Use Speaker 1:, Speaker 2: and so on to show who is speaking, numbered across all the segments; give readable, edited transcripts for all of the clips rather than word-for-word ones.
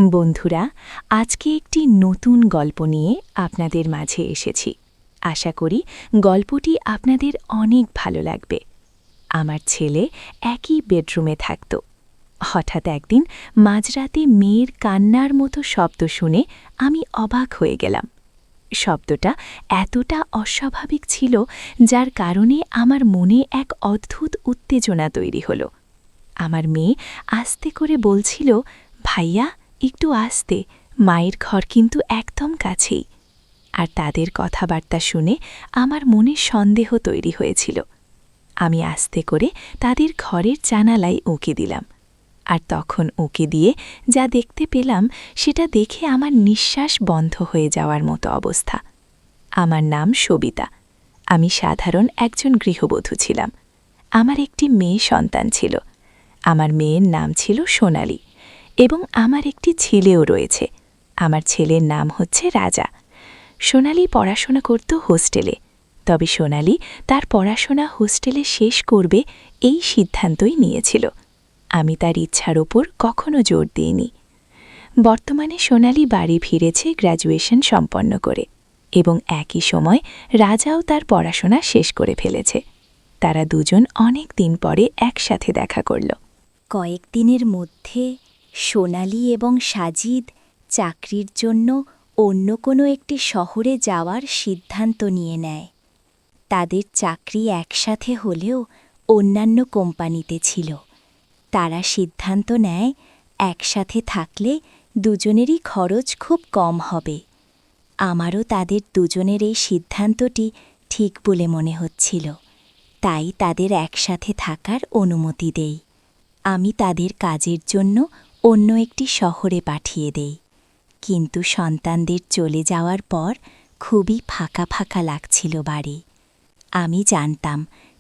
Speaker 1: বন্ধুরা, আজকে একটি নতুন গল্প নিয়ে আপনাদের মাঝে এসেছি। আশা করি গল্পটি আপনাদের অনেক ভালো লাগবে। আমার ছেলে একই বেডরুমে থাকত। হঠাৎ একদিন মাঝরাতে মেয়ের কান্নার মতো শব্দ শুনে আমি অবাক হয়ে গেলাম। শব্দটা এতটা অস্বাভাবিক ছিল, যার কারণে আমার মনে এক অদ্ভুত উত্তেজনা তৈরি হলো। আমার মেয়ে আস্তে করে বলছিল, ভাইয়া একটু আস্তে, মায়ের ঘর কিন্তু একদম কাছেই। আর তাদের কথাবার্তা শুনে আমার মনে সন্দেহ তৈরি হয়েছিল। আমি আস্তে করে তাদের ঘরের জানালায় উঁকি দিলাম। আর তখন উঁকি দিয়ে যা দেখতে পেলাম সেটা দেখে আমার নিঃশ্বাস বন্ধ হয়ে যাওয়ার মতো অবস্থা। আমার নাম সবিতা। আমি সাধারণ একজন গৃহবধূ ছিলাম। আমার একটি মেয়ে সন্তান ছিল। আমার মেয়ের নাম ছিল সোনালি, এবং আমার একটি ছেলেও রয়েছে। আমার ছেলের নাম হচ্ছে রাজা। সোনালি পড়াশোনা করত হোস্টেলে, তবে সোনালি তার পড়াশোনা হোস্টেলে শেষ করবে এই সিদ্ধান্তই নিয়েছিল। আমি তার ইচ্ছার ওপর কখনো জোর দিইনি। বর্তমানে সোনালি বাড়ি ফিরেছে গ্র্যাজুয়েশন সম্পন্ন করে, এবং একই সময় রাজাও তার পড়াশোনা শেষ করে ফেলেছে। তারা দুজন অনেক দিন পরে একসাথে দেখা করল।
Speaker 2: কয়েকদিনের মধ্যে সোনালি এবং সাজিদ চাকরির জন্য অন্য কোনো একটি শহরে যাওয়ার সিদ্ধান্ত নিয়ে নেয়। তাদের চাকরি একসাথে হলেও অন্যান্য কোম্পানিতে ছিল। তারা সিদ্ধান্ত নেয় একসাথে থাকলে দুজনেরই খরচ খুব কম হবে। আমারও তাদের দুজনের এই সিদ্ধান্তটি ঠিক বলে মনে হচ্ছিল, তাই তাদের একসাথে থাকার অনুমতি দেই। আমি তাদের কাজের জন্য অন্য একটি শহরে পাঠিয়ে দেই। কিন্তু সন্তানদের চলে যাওয়ার পর খুবই ফাঁকা ফাঁকা লাগছিল বাড়ি। আমি জানতাম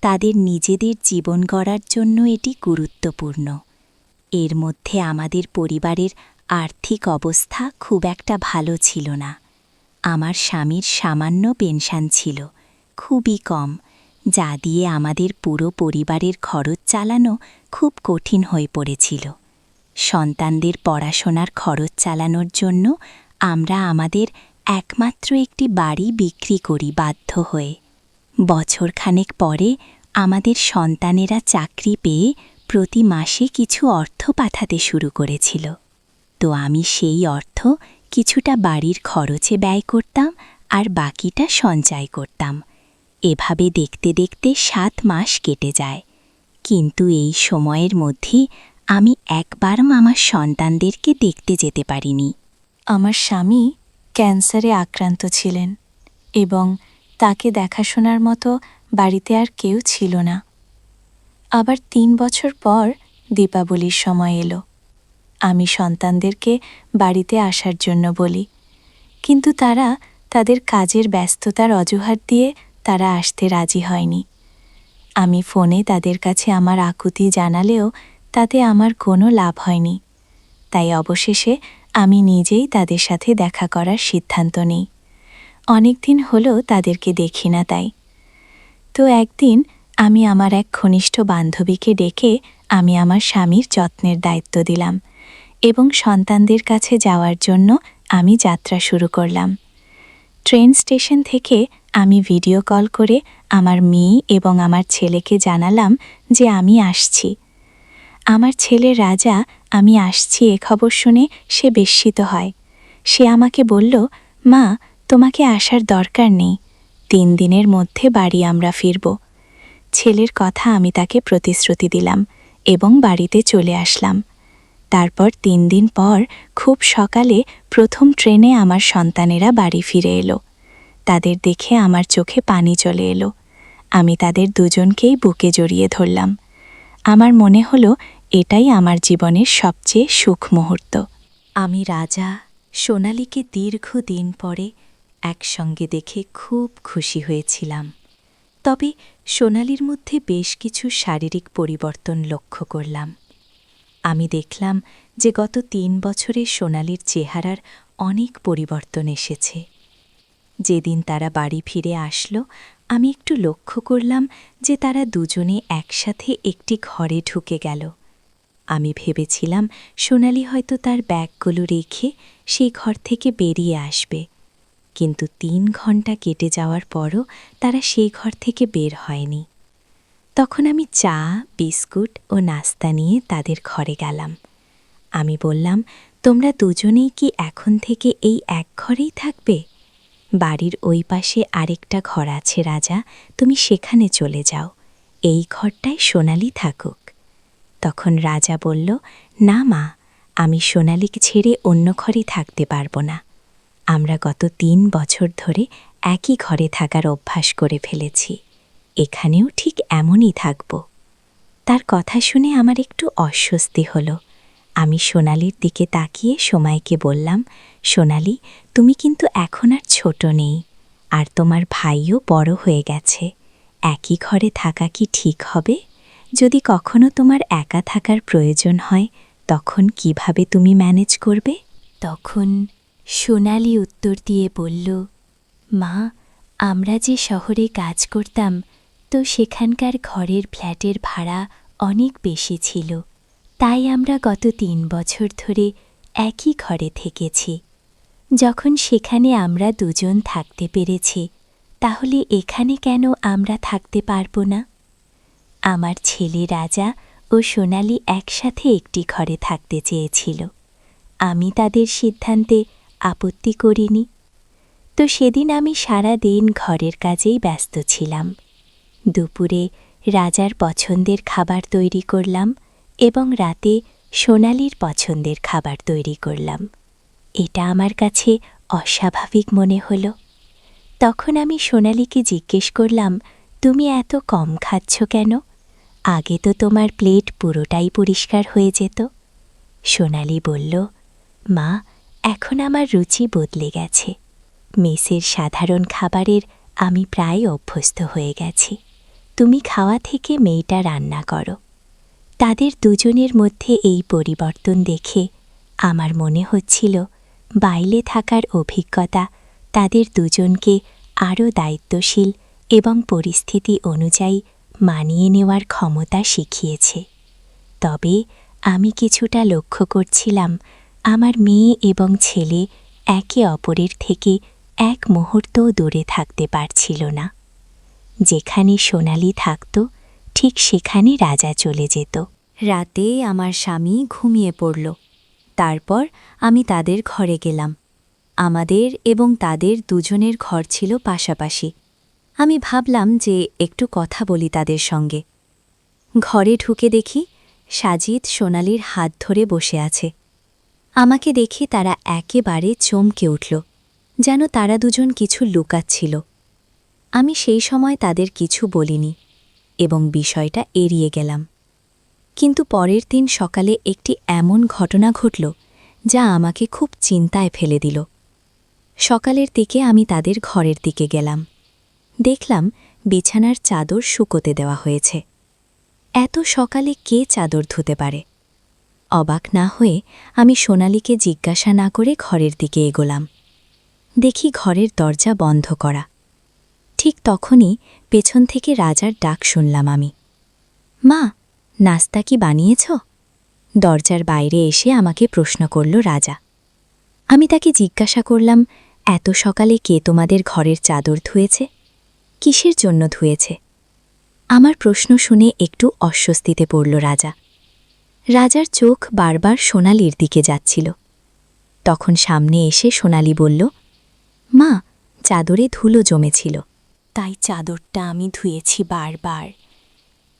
Speaker 2: তাদের নিজেদের জীবন গড়ার জন্য এটি গুরুত্বপূর্ণ। এর মধ্যে আমাদের পরিবারের আর্থিক অবস্থা খুব একটা ভালো ছিল না। আমার স্বামীর সামান্য পেনশন ছিল, খুবই কম, যা দিয়ে আমাদের পুরো পরিবারের খরচ চালানো খুব কঠিন হয়ে পড়েছিল। সন্তানদের পড়াশোনার খরচ চালানোর জন্য আমরা আমাদের একমাত্র একটি বাড়ি বিক্রি করি বাধ্য হয়ে। বছরখানেক পরে আমাদের সন্তানেরা চাকরি পেয়ে প্রতি মাসে কিছু অর্থ পাঠাতে শুরু করেছিল। তো আমি সেই অর্থ কিছুটা বাড়ির খরচে ব্যয় করতাম আর বাকিটা সঞ্চয় করতাম। এভাবে দেখতে দেখতে 7 মাস কেটে যায়। কিন্তু এই সময়ের মধ্যেই আমি একবারও আমার সন্তানদেরকে দেখতে যেতে পারিনি।
Speaker 1: আমার স্বামী ক্যান্সারে আক্রান্ত ছিলেন, এবং তাকে দেখাশোনার মতো বাড়িতে আর কেউ ছিল না। আবার 3 বছর পর দীপাবলির সময় এলো। আমি সন্তানদেরকে বাড়িতে আসার জন্য বলি, কিন্তু তারা তাদের কাজের ব্যস্ততার অজুহাত দিয়ে তারা আসতে রাজি হয়নি। আমি ফোনে তাদের কাছে আমার আকুতি জানালেও তাতে আমার কোনো লাভ হয়নি। তাই অবশেষে আমি নিজেই তাদের সাথে দেখা করার সিদ্ধান্ত নিই। অনেক দিন হলো তাদেরকে দেখি না তাই। তো একদিন আমি আমার এক ঘনিষ্ঠ বান্ধবীকে ডেকে আমি আমার স্বামীর যত্নের দায়িত্ব দিলাম, এবং সন্তানদের কাছে যাওয়ার জন্য আমি যাত্রা শুরু করলাম। ট্রেন স্টেশন থেকে আমি ভিডিও কল করে আমার মেয়ে এবং আমার ছেলেকে জানালাম যে আমি আসছি। আমার ছেলে রাজা আমি আসছি এ খবর শুনে সে বিস্মিত হয়। সে আমাকে বলল, মা, তোমাকে আসার দরকার নেই, 3 দিনের মধ্যে বাড়ি আমরা ফিরব। ছেলের কথা আমি তাকে প্রতিশ্রুতি দিলাম এবং বাড়িতে চলে আসলাম। তারপর 3 দিন পর খুব সকালে প্রথম ট্রেনে আমার সন্তানেরা বাড়ি ফিরে এলো। তাদের দেখে আমার চোখে পানি চলে এলো। আমি তাদের দুজনকেই বুকে জড়িয়ে ধরলাম। আমার মনে হলো এটাই আমার জীবনের সবচেয়ে সুখ মুহূর্ত। আমি রাজা সোনালীকে দীর্ঘদিন পরে একসঙ্গে দেখে খুব খুশি হয়েছিলাম। তবে সোনালীর মধ্যে বেশ কিছু শারীরিক পরিবর্তন লক্ষ্য করলাম। আমি দেখলাম যে গত 3 বছরে সোনালীর চেহারার অনেক পরিবর্তন এসেছে। যেদিন তারা বাড়ি ফিরে আসলো, আমি একটু লক্ষ্য করলাম যে তারা দুজনে একসাথে একটি ঘরে ঢুকে গেল। আমি ভেবেছিলাম সোনালি হয়তো তার ব্যাগগুলো রেখে সেই ঘর থেকে বেরিয়ে আসবে, কিন্তু ৩ ঘন্টা কেটে যাওয়ার পরও তারা সেই ঘর থেকে বের হয়নি। তখন আমি চা, বিস্কুট ও নাস্তা নিয়ে তাদের ঘরে গেলাম। আমি বললাম, তোমরা দুজনেই কি এখন থেকে এই এক ঘরেই থাকবে? বাড়ির ওই পাশে আরেকটা ঘর আছে রাজা, তুমি সেখানে চলে যাও, এই ঘরটায় সোনালি থাকুক। তখন রাজা বলল, না মা, আমি সোনালিকে ছেড়ে অন্য ঘরে থাকতে পারবো না। আমরা গত ৩ বছর ধরে একই ঘরে থাকার অভ্যাস করে ফেলেছি, এখানেও ঠিক এমনই থাকব। তার কথা শুনে আমার একটু অস্বস্তি হলো। আমি সোনালির দিকে তাকিয়ে সোমাইকে বললাম, সোনালি, তুমি কিন্তু এখন আর ছোট নেই, আর তোমার ভাইও বড় হয়ে গেছে। একই ঘরে থাকা কি ঠিক হবে? যদি কখনো তোমার একা থাকার প্রয়োজন হয়, তখন কিভাবে তুমি ম্যানেজ করবে? তখন সোনালি উত্তর দিয়ে বলল, মা, আমরা যে শহরে কাজ করতাম, তো সেখানকার ঘরের ফ্ল্যাটের ভাড়া অনেক বেশি ছিল, তাই আমরা গত ৩ বছর ধরে একই ঘরে থেকেছি। যখন সেখানে আমরা দুজন থাকতে পেরেছি, তাহলে এখানে কেন আমরা থাকতে পারব না? আমার ছেলে রাজা ও সোনালি একসাথে একটি ঘরে থাকতে চেয়েছিল, আমি তাদের সিদ্ধান্তে আপত্তি করিনি। তো সেদিন আমি সারা দিন ঘরের কাজেই ব্যস্ত ছিলাম। দুপুরে রাজার পছন্দের খাবার তৈরি করলাম এবং রাতে সোনালির পছন্দের খাবার তৈরি করলাম। এটা আমার কাছে অস্বাভাবিক মনে হলো। তখন আমি সোনালিকে জিজ্ঞেস করলাম, তুমি এত কম খাচ্ছ কেন? আগে তো তোমার প্লেট পুরোটাই পরিষ্কার হয়ে যেত। সোনালি বলল, মা, এখন আমার রুচি বদলে গেছে। মেসের সাধারণ খাবারের আমি প্রায় অভ্যস্ত হয়ে গেছি। তুমি খাওয়া থেকে মেয়েটা রান্না করো। তাদের দুজনের মধ্যে এই পরিবর্তন দেখে আমার মনে হচ্ছিল বাইরে থাকার অভিজ্ঞতা তাদের দুজনকে আরও দায়িত্বশীল এবং পরিস্থিতি অনুযায়ী মানিয়ে নেওয়ার ক্ষমতা শিখিয়েছে। তবে আমি কিছুটা লক্ষ্য করছিলাম আমার মেয়ে এবং ছেলে একে অপরের থেকে এক মুহূর্তও দূরে থাকতে পারছিল না। যেখানে সোনালি থাকত, ঠিক সেখানে রাজা চলে যেত। রাতে আমার স্বামী ঘুমিয়ে পড়ল। তারপর আমি তাদের ঘরে গেলাম। আমাদের এবং তাদের দুজনের ঘর ছিল পাশাপাশি। আমি ভাবলাম যে একটু কথা বলি তাদের সঙ্গে। ঘরে ঢুকে দেখি সাজিদ সোনালির হাত ধরে বসে আছে। আমাকে দেখে তারা একেবারে চমকে উঠল, যেন তারা দুজন কিছু লুকাচ্ছিল। আমি সেই সময় তাদের কিছু বলিনি এবং বিষয়টা এড়িয়ে গেলাম। কিন্তু পরের দিন সকালে একটি এমন ঘটনা ঘটল যা আমাকে খুব চিন্তায় ফেলে দিল। সকালের দিকে আমি তাদের ঘরের দিকে গেলাম। দেখলাম বিছানার চাদর শুকোতে দেওয়া হয়েছে। এত সকালে কে চাদর ধুতে পারে? অবাক না হয়ে আমি সোনালিকে জিজ্ঞাসা না করে ঘরের দিকে এগোলাম। দেখি ঘরের দরজা বন্ধ করা। ঠিক তখনই পেছন থেকে রাজার ডাক শুনলাম আমি। মা, নাস্তা কি বানিয়েছ? দরজার বাইরে এসে আমাকে প্রশ্ন করল রাজা। আমি তাকে জিজ্ঞাসা করলাম, এত সকালে কে তোমাদের ঘরের চাদর ধুয়েছে? কিসের জন্য ধুয়েছে? আমার প্রশ্ন শুনে একটু অস্বস্তিতে পড়ল রাজা। রাজার চোখ বারবার সোনালির দিকে যাচ্ছিল। তখন সামনে এসে সোনালি বলল, মা, চাদরে ধুলো জমেছিল, তাই চাদরটা আমি ধুয়েছি বারবার।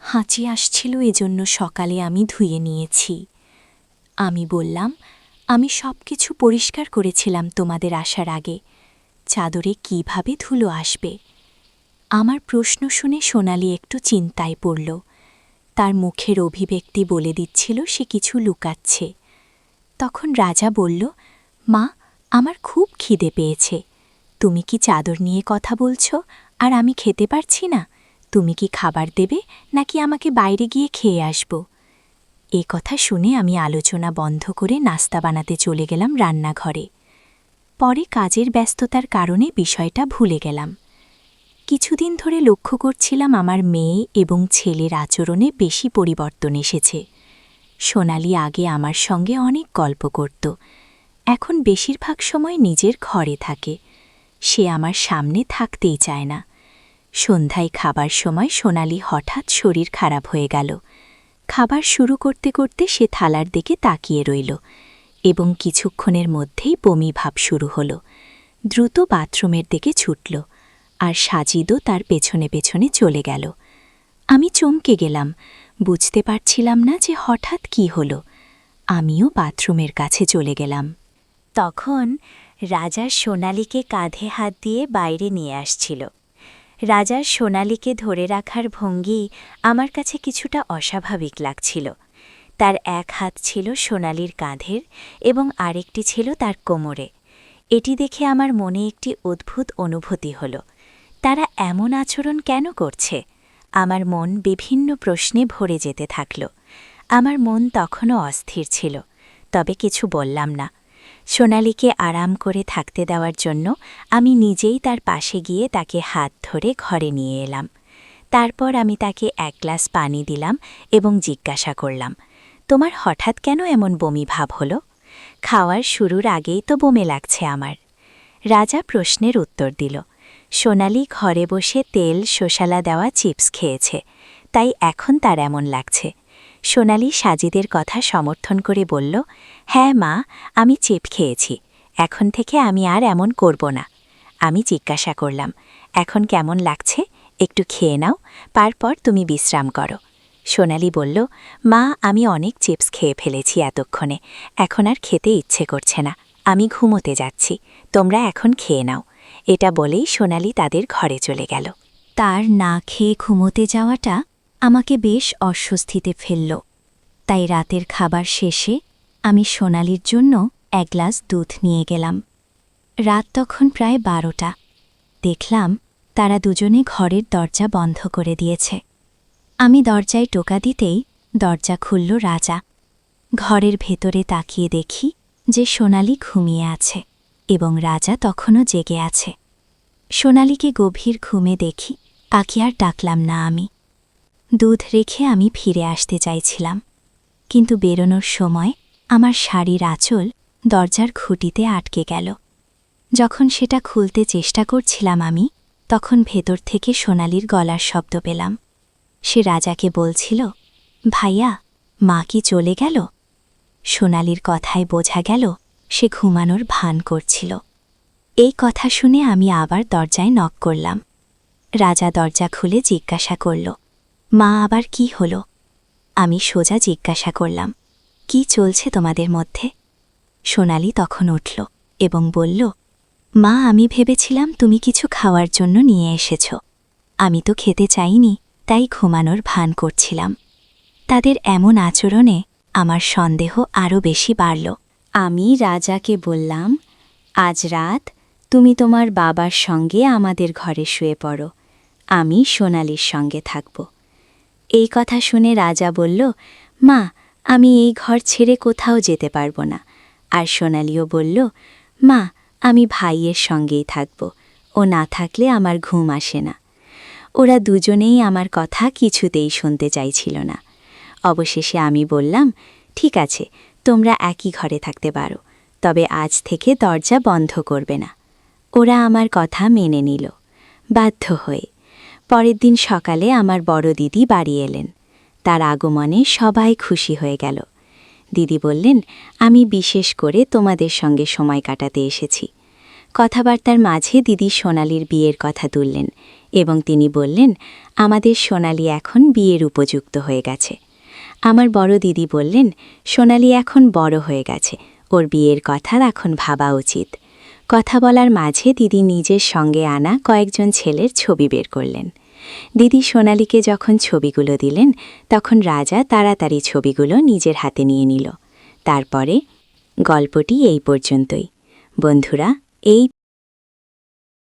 Speaker 1: হাঁচি আসছিল, এজন্য সকালে আমি ধুয়ে নিয়েছি। আমি বললাম, আমি সব কিছু পরিষ্কার করেছিলাম তোমাদের আসার আগে, চাদরে কিভাবে ধুলো আসবে? আমার প্রশ্ন শুনে সোনালি একটু চিন্তায় পড়ল। তার মুখের অভিব্যক্তি বলে দিচ্ছিল সে কিছু লুকাচ্ছে। তখন রাজা বলল, মা, আমার খুব খিদে পেয়েছে। তুমি কি চাদর নিয়ে কথা বলছো আর আমি খেতে পারছি না? তুমি কি খাবার দেবে নাকি আমাকে বাইরে গিয়ে খেয়ে আসব? এ কথা শুনে আমি আলোচনা বন্ধ করে নাস্তা বানাতে চলে গেলাম রান্নাঘরে। পরে কাজের ব্যস্ততার কারণে বিষয়টা ভুলে গেলাম। কিছুদিন ধরে লক্ষ্য করছিলাম আমার মেয়ে এবং ছেলের আচরণে বেশি পরিবর্তন এসেছে। সোনালি আগে আমার সঙ্গে অনেক গল্প করত, এখন বেশিরভাগ সময় নিজের ঘরে থাকে। সে আমার সামনে থাকতেই চায় না। সন্ধ্যায় খাবার সময় সোনালি হঠাৎ শরীর খারাপ হয়ে গেল। খাবার শুরু করতে করতে সে থালার দিকে তাকিয়ে রইল এবং কিছুক্ষণের মধ্যেই বমি ভাব শুরু হলো। দ্রুত বাথরুমের দিকে ছুটল, আর সাজিদও তার পেছনে পেছনে চলে গেল। আমি চমকে গেলাম, বুঝতে পারছিলাম না যে হঠাৎ কি হলো। আমিও বাথরুমের কাছে চলে গেলাম।
Speaker 2: তখন রাজা সোনালীকে কাঁধে হাত দিয়ে বাইরে নিয়ে আসছিল। রাজার সোনালীকে ধরে রাখার ভঙ্গি আমার কাছে কিছুটা অস্বাভাবিক লাগছিল। তার এক হাত ছিল সোনালীর কাঁধের এবং আরেকটি ছিল তার কোমরে। এটি দেখে আমার মনে একটি অদ্ভুত অনুভূতি হল। তারা এমন আচরণ কেন করছে? আমার মন বিভিন্ন প্রশ্নে ভরে যেতে থাকল। আমার মন তখনও অস্থির ছিল, তবে কিছু বললাম না। সোনালীকে আরাম করে থাকতে দেওয়ার জন্য আমি নিজেই তার পাশে গিয়ে তাকে হাত ধরে ঘরে নিয়ে এলাম। তারপর আমি তাকে এক গ্লাস পানি দিলাম এবং জিজ্ঞাসা করলাম, তোমার হঠাৎ কেন এমন বমি ভাব হলো? খাওয়ার শুরুর আগেই তো বমি লাগছে আমার। রাজা প্রশ্নের উত্তর দিল, সোনালী ঘরে বসে তেল শোষালা দেওয়া চিপস খেয়েছে, তাই এখন তার এমন লাগছে। সোনালী সাজিদের কথা সমর্থন করে বলল, হ্যাঁ মা, আমি চিপ খেয়েছি, এখন থেকে আমি আর এমন করব না। আমি জিজ্ঞাসা করলাম, এখন কেমন লাগছে? একটু খেয়ে নাও, তারপর তুমি বিশ্রাম করো। সোনালী বলল, মা, আমি অনেক চিপস খেয়ে ফেলেছি এতক্ষণে, এখন আর খেতে ইচ্ছে করছে না, আমি ঘুমোতে যাচ্ছি, তোমরা এখন খেয়ে নাও। এটা বলেই সোনালী তাদের ঘরে চলে গেল। তার না খেয়ে ঘুমোতে যাওয়াটা আমাকে বেশ অস্বস্তিতে ফেলল। তাই রাতের খাবার শেষে আমি সোনালীর জন্য এক গ্লাস দুধ নিয়ে গেলাম। রাত তখন প্রায় 12টা। দেখলাম তারা দুজনে ঘরের দরজা বন্ধ করে দিয়েছে। আমি দরজায় টোকা দিতেই দরজা খুলল রাজা। ঘরের ভেতরে তাকিয়ে দেখি যে সোনালী ঘুমিয়ে আছে এবং রাজা তখনও জেগে আছে। সোনালীকে গভীর ঘুমে দেখি, তাকে আর ডাকলাম না আমি। দুধ রেখে আমি ফিরে আসতে চাইছিলাম, কিন্তু বেরোনোর সময় আমার শাড়ির আঁচল দরজার খুঁটিতে আটকে গেল। যখন সেটা খুলতে চেষ্টা করছিলাম আমি, তখন ভেতর থেকে সোনালীর গলার শব্দ পেলাম। সে রাজাকে বলছিল, ভাইয়া, মা কি চলে গেল? সোনালীর কথায় বোঝা গেল সে ঘুমানোর ভান করছিল। এই কথা শুনে আমি আবার দরজায় নক করলাম। রাজা দরজা খুলে জিজ্ঞাসা করল, মা, আবার কি হলো? আমি সোজা জিজ্ঞাসা করলাম, কি চলছে তোমাদের মধ্যে? সোনালী তখন উঠল এবং বলল, মা, আমি ভেবেছিলাম তুমি কিছু খাওয়ার জন্য নিয়ে এসেছ। আমি তো খেতে চাইনি, তাই ঘুমানোর ভান করছিলাম। তাদের এমন আচরণে আমার সন্দেহ আরও বেশি বাড়ল। আমি রাজাকে বললাম, আজ রাত তুমি তোমার বাবার সঙ্গে আমাদের ঘরে শুয়ে পড়ো, আমি সোনালীর সঙ্গে থাকব। এই কথা শুনে রাজা বলল, মা, আমি এই ঘর ছেড়ে কোথাও যেতে পারব না। আর সোনালীও বলল, মা, আমি ভাইয়ের সঙ্গেই থাকব, ও না থাকলে আমার ঘুম আসে না। ওরা দুজনেই আমার কথা কিছুতেই শুনতে চাইছিল না। অবশেষে আমি বললাম, ঠিক আছে, তোমরা একই ঘরে থাকতে পারো, তবে আজ থেকে দরজা বন্ধ করবে না। ওরা আমার কথা মেনে নিল, বাধ্য হয়ে। পরের দিন সকালে আমার বড় দিদি বাড়ি এলেন। তার আগমনে সবাই খুশি হয়ে গেল। দিদি বললেন, আমি বিশেষ করে তোমাদের সঙ্গে সময় কাটাতে এসেছি। কথাবার্তার মাঝে দিদি সোনালীর বিয়ের কথা তুললেন এবং তিনি বললেন, আমাদের সোনালী এখন বিয়ের উপযুক্ত হয়ে গেছে। আমার বড় দিদি বললেন, সোনালী এখন বড় হয়ে গেছে, ওর বিয়ের কথা এখন ভাবা উচিত। কথা বলার মাঝে দিদি নিজের সঙ্গে আনা কয়েকজন ছেলের ছবি বের করলেন। দিদি সোনালীকে যখন ছবিগুলো দিলেন, তখন রাজা তাড়াতাড়ি ছবিগুলো নিজের হাতে নিয়ে নিল। তারপরে গল্পটি এই পর্যন্তই। বন্ধুরা, এই